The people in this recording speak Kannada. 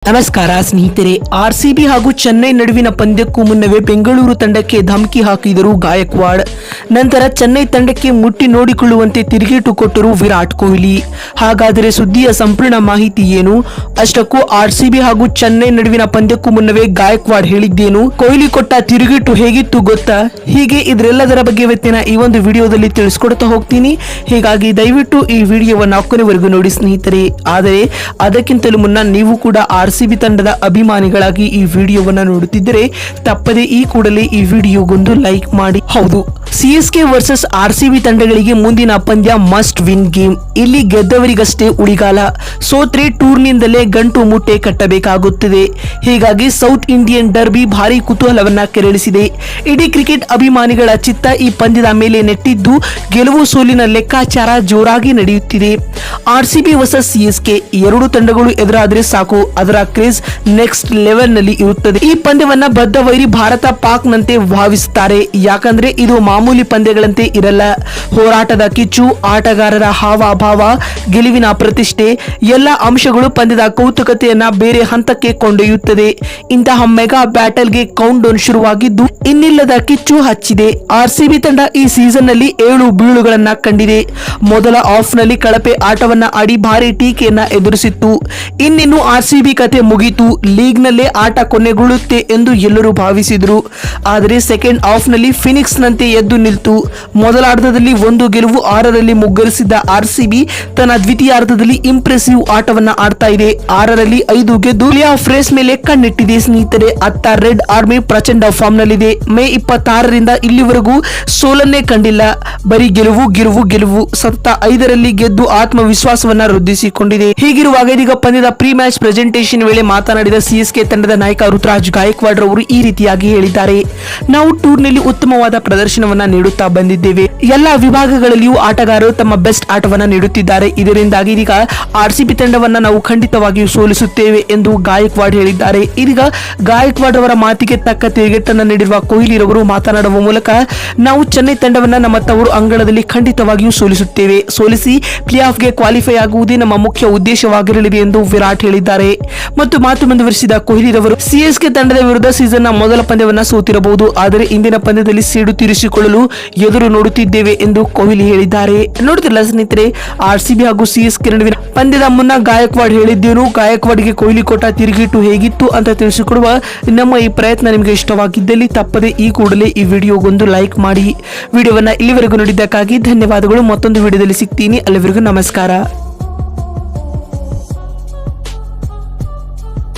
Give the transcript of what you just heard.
ನಮಸ್ಕಾರ ಸ್ನೇಹಿತರೆ. ಆರ್ಸಿಬಿ ಹಾಗೂ ಚೆನ್ನೈ ನಡುವಿನ ಪಂದ್ಯಕ್ಕೂ ಮುನ್ನವೇ ಬೆಂಗಳೂರು ತಂಡಕ್ಕೆ ಧಮಕಿ ಹಾಕಿದರು ಗಾಯಕ್ವಾಡ್. ನಂತರ ಚೆನ್ನೈ ತಂಡಕ್ಕೆ ಮುಟ್ಟಿ ನೋಡಿಕೊಳ್ಳುವಂತೆ ತಿರುಗೇಟು ಕೊಟ್ಟರು ವಿರಾಟ್ ಕೊಹ್ಲಿ. ಹಾಗಾದರೆ ಸುದ್ದಿಯ ಸಂಪೂರ್ಣ ಮಾಹಿತಿ ಏನು? ಅಷ್ಟಕ್ಕೂ ಆರ್ಸಿಬಿ ಹಾಗೂ ಚೆನ್ನೈ ನಡುವಿನ ಪಂದ್ಯಕ್ಕೂ ಮುನ್ನವೇ ಗಾಯಕ್ವಾಡ್ ಹೇಳಿದ್ದೇನು? ಕೊಹ್ಲಿ ಕೊಟ್ಟ ತಿರುಗೇಟು ಹೇಗಿತ್ತು ಗೊತ್ತಾ? ಹೀಗೆ ಇದರೆಲ್ಲದರ ಬಗ್ಗೆ ಇವತ್ತಿನ ಈ ಒಂದು ವಿಡಿಯೋದಲ್ಲಿ ತಿಳಿಸ್ಕೊಡ್ತಾ ಹೋಗ್ತೀನಿ. ಹೀಗಾಗಿ ದಯವಿಟ್ಟು ಈ ವಿಡಿಯೋವನ್ನು ಕೊನೆವರೆಗೂ ನೋಡಿ ಸ್ನೇಹಿತರೆ. ಆದರೆ ಅದಕ್ಕಿಂತಲೂ ಮುನ್ನ ನೀವು ಕೂಡ ಆರ್ಸಿಬಿ ತಂಡದ ಅಭಿಮಾನಿಗಳಾಗಿ ಈ ವಿಡಿಯೋವನ್ನ ನೋಡುತ್ತಿದ್ದರೆ ತಪ್ಪದೆ ಈ ಕೂಡಲೇ ಈ ವಿಡಿಯೋಗೊಂದು ಲೈಕ್ ಮಾಡಿ. ಹೌದು, ಸಿಎಸ್ಕೆ ವರ್ಸಸ್ ಆರ್ಸಿಬಿ ತಂಡಗಳಿಗೆ ಮುಂದಿನ ಪಂದ್ಯ ಮಸ್ಟ್ ವಿನ್ ಗೇಮ್. ಇಲ್ಲಿ ಗೆದ್ದವರಿಗಷ್ಟೇ ಉಳಿಗಾಲ. ಸೋತ್ರೆ ಟೂರ್ನಿಯಿಂದಲೇ ಗಂಟು ಮುಟ್ಟೆ ಕಟ್ಟಬೇಕಾಗುತ್ತದೆ. ಹೀಗಾಗಿ ಸೌತ್ ಇಂಡಿಯನ್ ಡರ್ಬಿ ಭಾರಿ ಕುತೂಹಲವನ್ನ ಕೆರಳಿಸಿದೆ. ಇಡೀ ಕ್ರಿಕೆಟ್ ಅಭಿಮಾನಿಗಳ ಚಿತ್ತ ಈ ಪಂದ್ಯದ ಮೇಲೆ ನೆಟ್ಟಿದ್ದು ಗೆಲುವು ಸೋಲಿನ ಲೆಕ್ಕಾಚಾರ ಜೋರಾಗಿ ನಡೆಯುತ್ತಿದೆ. ಆರ್ಸಿಬಿ ವರ್ಸಸ್ ಸಿಎಸ್ಕೆ ಎರಡು ತಂಡಗಳು ಎದುರಾದರೆ ಸಾಕು, ಅದರ ಕ್ರೇಜ್ ನೆಕ್ಸ್ಟ್ ಲೆವೆಲ್ ನಲ್ಲಿ ಇರುತ್ತದೆ. ಈ ಪಂದ್ಯವನ್ನ ಬದ್ಧ ವೈರಿ ಭಾರತ ಪಾಕ್ ನಂತೆ ಭಾವಿಸುತ್ತಾರೆ. ಯಾಕಂದ್ರೆ ಇದು ಮಾಮೂಲಿ ಪಂದ್ಯಗಳಂತೆ ಇರಲ್ಲ. ಹೋರಾಟದ ಕಿಚ್ಚು, ಆಟಗಾರರ ಹಾವಭಾವ, ಗೆಲುವಿನ ಪ್ರತಿಷ್ಠೆ ಎಲ್ಲ ಅಂಶಗಳು ಪಂದ್ಯದ ಕೌತುಕತೆಯನ್ನ ಬೇರೆ ಹಂತಕ್ಕೆ ಕೊಂಡೊಯ್ಯುತ್ತದೆ. ಇಂತಹ ಮೆಗಾ ಬ್ಯಾಟಲ್ಗೆ ಕೌಂಟ್ ಡೌನ್ ಶುರುವಾಗಿದ್ದು ಇನ್ನಿಲ್ಲದ ಕಿಚ್ಚು ಹಚ್ಚಿದೆ. ಆರ್ಸಿಬಿ ತಂಡ ಈ ಸೀಸನ್ ನಲ್ಲಿ 7 ಬೀಳುಗಳನ್ನ ಕಂಡಿದೆ. ಮೊದಲ ಆಫ್ ನಲ್ಲಿ ಕಳಪೆ ಆಟವನ್ನ ಆಡಿ ಭಾರಿ ಟೀಕೆಯನ್ನ ಎದುರಿಸಿತ್ತು. ಇನ್ನಿನ್ನು ಆರ್ಸಿಬಿ ಕತೆ ಮುಗಿತು, ಲೀಗ್ ನಲ್ಲೇ ಆಟ ಕೊನೆಗೊಳ್ಳುತ್ತೆ ಎಂದು ಎಲ್ಲರೂ ಭಾವಿಸಿದ್ರು. ಆದರೆ ಸೆಕೆಂಡ್ ಆಫ್ ನಲ್ಲಿ ಫಿನಿಕ್ಸ್ ನಂತೆ ಎದ್ದು ನಿಲ್ತು. ಮೊದಲಾರ್ಧದಲ್ಲಿ 1 ಗೆಲುವು 6ರಲ್ಲಿ ಮುಗ್ಗರಿಸಿದ್ದ ಆರ್ಸಿಬಿ ತನ್ನ ದ್ವಿತೀಯಾರ್ಧದಲ್ಲಿ ಇಂಪ್ರೆಸಿವ್ ಆಟವನ್ನ ಆಡ್ತಾ ಇದೆ. 6ರಲ್ಲಿ 5 ಗೆದ್ದು ಪ್ಲೇ ಆಫ್ ರೇಸ್ ಮೇಲೆ ಕಣ್ಣಿಟ್ಟಿದೆ ಸ್ನೇಹಿತರೆ. ಅತ್ತ ರೆಡ್ ಆರ್ಮಿ ಪ್ರಚಂಡ ಫಾರ್ಮ್ ನಲ್ಲಿದೆ. ಮೇ 26ರಿಂದ ಇಲ್ಲಿವರೆಗೂ ಸೋಲನ್ನೇ ಕಂಡಿಲ್ಲ. ಬರೀ ಗೆಲುವು ಗೆಲುವು ಗೆಲುವು. ಸತತ 5ರಲ್ಲಿ ಗೆದ್ದು ಆತ್ಮವಿಶ್ವಾಸವನ್ನ ವೃದ್ಧಿಸಿಕೊಂಡಿದೆ. ಹೀಗಿರುವಾಗ ಇದೀಗ ಪಂದ್ಯದ ಪ್ರೀ ಮ್ಯಾಚ್ ಪ್ರೆಸೆಂಟೇಷನ್ ವೇಳೆ ಮಾತನಾಡಿದ ಸಿಎಸ್ಕೆ ತಂಡದ ನಾಯಕ ರುತುರಾಜ್ ಗಾಯಕ್ವಾಡ್ ರವರು ಈ ರೀತಿಯಾಗಿ ಹೇಳಿದ್ದಾರೆ. ನಾವು ಟೂರ್ನಲ್ಲಿ ಉತ್ತಮವಾದ ಪ್ರದರ್ಶನವನ್ನ ನೀಡುತ್ತಾ ಬಂದಿದ್ದೇವೆ. ಎಲ್ಲಾ ವಿಭಾಗಗಳಲ್ಲಿಯೂ ಆಟಗಾರರು ತಮ್ಮ ಬೆಸ್ಟ್ ಆಟವನ್ನ ನೀಡುತ್ತಿದ್ದಾರೆ. ಇದರಿಂದಾಗಿ ಇದೀಗ ಆರ್ಸಿಬಿ ತಂಡವನ್ನ ನಾವು ಖಂಡಿತವಾಗಿಯೂ ಸೋಲಿಸುತ್ತೇವೆ ಎಂದು ಗಾಯಕ್ವಾಡ್ ಹೇಳಿದ್ದಾರೆ. ಇದೀಗ ಗಾಯಕ್ವಾಡ್ ಅವರ ಮಾತಿಗೆ ತಕ್ಕ ತಿರುಗೇಟನ್ನು ನೀಡಿರುವ ಕೊಹ್ಲಿ ರವರು ಮಾತನಾಡುವ ಮೂಲಕ ನಾವು ಚೆನ್ನೈ ತಂಡವನ್ನ ನಮ್ಮ ತವರು ಅಂಗಳದಲ್ಲಿ ಖಂಡಿತವಾಗಿಯೂ ಸೋಲಿಸುತ್ತೇವೆ. ಸೋಲಿಸಿ ಪ್ಲೇ ಆಫ್ಗೆ ಕ್ವಾಲಿಫೈ ಆಗುವುದೇ ನಮ್ಮ ಮುಖ್ಯ ಉದ್ದೇಶವಾಗಿರಲಿದೆ ಎಂದು ವಿರಾಟ್ ಹೇಳಿದ್ದಾರೆ. ಮತ್ತು ಮಾತು ಮುಂದುವರಿಸಿದ ಕೊಹ್ಲಿ ರವರು ಸಿಎಸ್ಕೆ ತಂಡದ ವಿರುದ್ಧ ಸೀಸನ್ ನ ಮೊದಲ ಪಂದ್ಯವನ್ನ ಸೋತಿರಬಹುದು, ಆದರೆ ಇಂದಿನ ಪಂದ್ಯದಲ್ಲಿ ಸೇಡು ತೀರಿಸಿಕೊಳ್ಳಲು ಎದುರು ನೋಡುತ್ತಿದ್ದೇವೆ ಎಂದು ಕೊಹ್ಲಿ ಹೇಳಿದ್ದಾರೆ. ನೋಡುತ್ತಿಲ್ಲ ಸ್ನೇಹಿತರೆ, ಆರ್ಸಿಬಿ ಹಾಗೂ ಸಿಎಸ್ಕೆ ನಡುವಿನ ಪಂದ್ಯದ ಮುನ್ನ ಗಾಯಕ್ವಾಡ್ ಹೇಳಿದ್ದೇನು, ಗಾಯಕ್ವಾಡ್ಗೆ ಕೊಹ್ಲಿ ಕೊಟ್ಟ ತಿರುಗೇಟು ಹೇಗಿತ್ತು ಅಂತ ತಿಳಿಸಿಕೊಡುವ ನಮ್ಮ ಈ ಪ್ರಯತ್ನ ನಿಮಗೆ ಇಷ್ಟವಾಗಿದ್ದಲ್ಲಿ ತಪ್ಪದೆ ಈ ಕೂಡಲೇ ಈ ವಿಡಿಯೋಗೊಂದು ಲೈಕ್ ಮಾಡಿ. ವಿಡಿಯೋವನ್ನ ಇಲ್ಲಿವರೆಗೂ ನೋಡಿದ್ದಕ್ಕಾಗಿ ಧನ್ಯವಾದಗಳು. ಮತ್ತೊಂದು ವಿಡಿಯೋದಲ್ಲಿ ಸಿಗ್ತೀನಿ. ಅಲ್ಲಿವರೆಗೂ ನಮಸ್ಕಾರ.